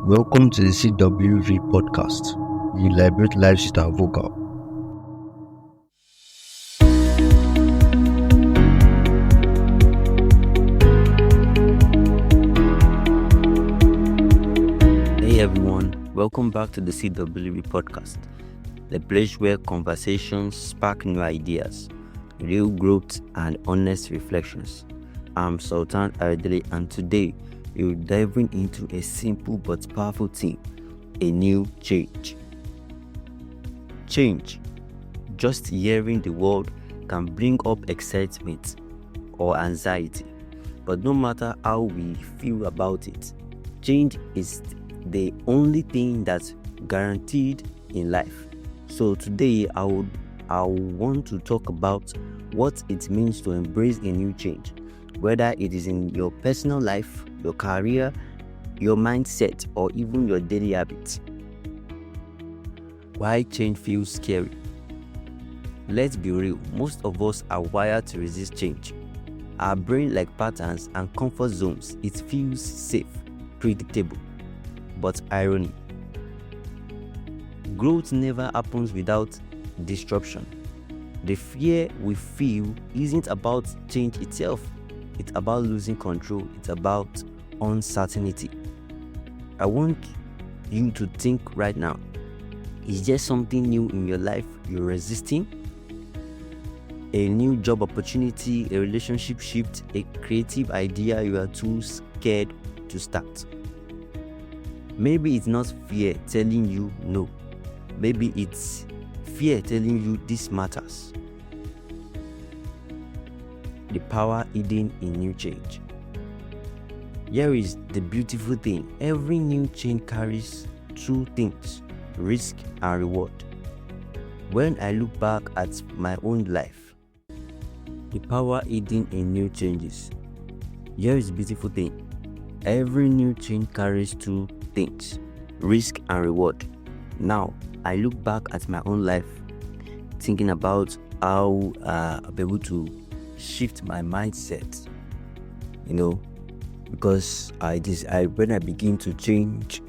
Welcome to the CWV podcast. We liberate lives with our vocal. Hey everyone, welcome back to the CWV podcast, the place where conversations spark new ideas, real growth, and honest reflections. I'm Sultan Ardele, and today we're diving into a simple but powerful theme: a new change. Change. Just hearing the word can bring up excitement or anxiety, but no matter how we feel about it, change is the only thing that's guaranteed in life. So today I want to talk about what it means to embrace a new change, whether it is in your personal life, your career, your mindset, or even your daily habits. Why change feels scary? Let's be real, most of us are wired to resist change. Our brain like patterns and comfort zones. It feels safe, predictable. But irony, growth never happens without disruption. The fear we feel isn't about change itself. It's about losing control. It's about uncertainty. I want you to think right now. Is there something new in your life you're resisting? A new job opportunity, a relationship shift, a creative idea you are too scared to start. Maybe it's not fear telling you no. Maybe it's fear telling you this matters. The power hidden in new change. Here is the beautiful thing. Every new change carries two things: risk and reward. When I look back at my own life, the power hidden in new changes. Here is the beautiful thing. Every new change carries two things: risk and reward. Now, I look back at my own life, thinking about how I'll be able to shift my mindset, because when I begin to change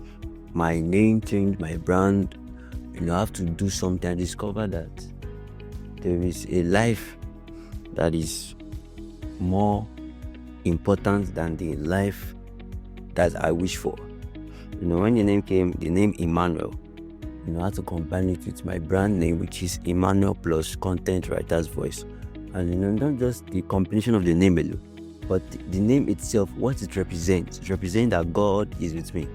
my name, change my brand, I have to do something. I discover that there is a life that is more important than the life that I wish for. When the name came, the name Emmanuel, I had to combine it with my brand name, which is Emmanuel plus content writer's voice. And not just the combination of the name alone, but the name itself, what it represents. It represents that God is with me.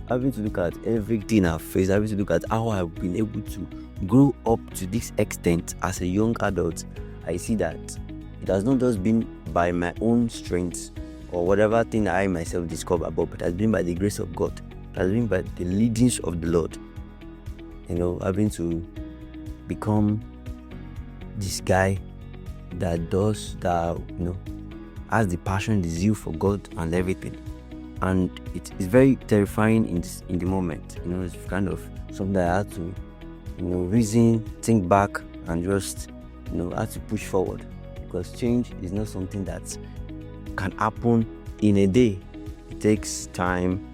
Having to look at everything I've faced, having to look at how I've been able to grow up to this extent as a young adult, I see that it has not just been by my own strength or whatever thing I myself discover about, but it has been by the grace of God. It has been by the leadings of the Lord. Having to become this guy that does that, has the passion, the zeal for God and everything. And it is very terrifying in the moment. It's kind of something that I had to, reason, think back, and just, had to push forward. Because change is not something that can happen in a day. It takes time,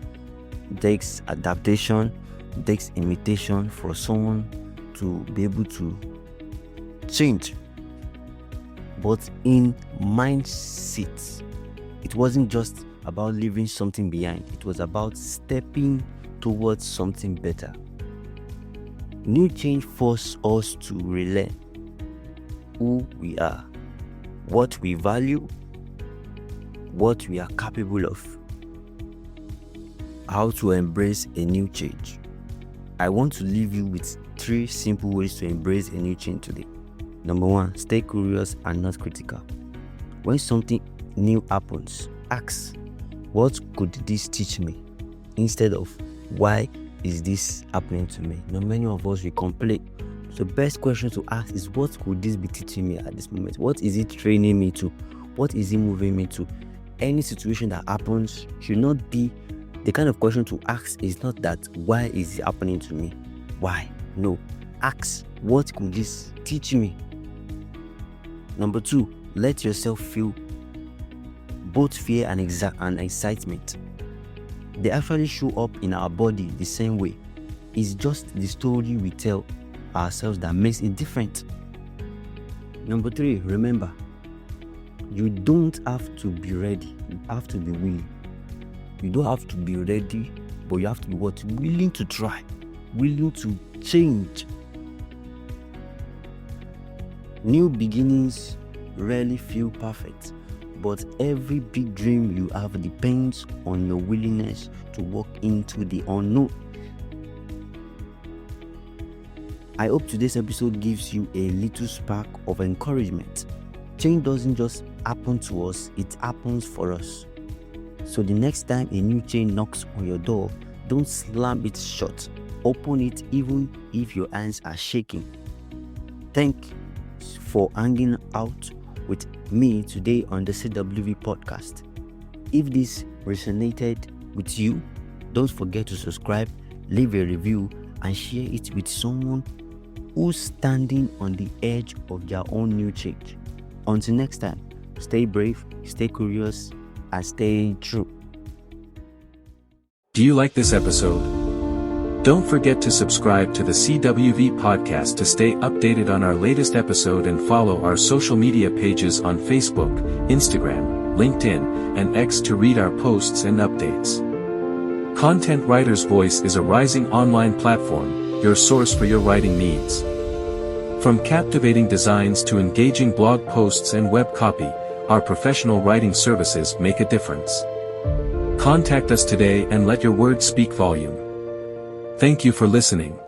it takes adaptation, it takes imitation for someone to be able to change. But in mindset, it wasn't just about leaving something behind. It was about stepping towards something better. New change forces us to relearn who we are, what we value, what we are capable of, how to embrace a new change. I want to leave you with 3 simple ways to embrace a new change today. Number 1, stay curious and not critical. When something new happens, ask, what could this teach me? Instead of, why is this happening to me? Many of us, we complain. So the best question to ask is, what could this be teaching me at this moment? What is it training me to? What is it moving me to? Any situation that happens should not be the kind of question to ask. Is not that, why is it happening to me? Why? No. Ask, what could this teach me? Number 2, let yourself feel both fear and excitement. They actually show up in our body the same way. It's just the story we tell ourselves that makes it different. Number 3, remember, you don't have to be ready. You have to be willing. You don't have to be ready, but you have to be what? Willing to try, willing to change. New beginnings rarely feel perfect, but every big dream you have depends on your willingness to walk into the unknown. I hope today's episode gives you a little spark of encouragement. Change doesn't just happen to us, it happens for us. So the next time a new change knocks on your door, don't slam it shut. Open it even if your hands are shaking. Thanks for hanging out with me today on the CWV podcast. If this resonated with you, don't forget to subscribe, leave a review, and share it with someone who's standing on the edge of their own new change. Until next time, stay brave, stay curious, and stay true. Do you like this episode? Don't forget to subscribe to the CWV podcast to stay updated on our latest episode and follow our social media pages on Facebook, Instagram, LinkedIn, and X to read our posts and updates. Content Writer's Voice is a rising online platform, your source for your writing needs. From captivating designs to engaging blog posts and web copy, our professional writing services make a difference. Contact us today and let your words speak volume. Thank you for listening.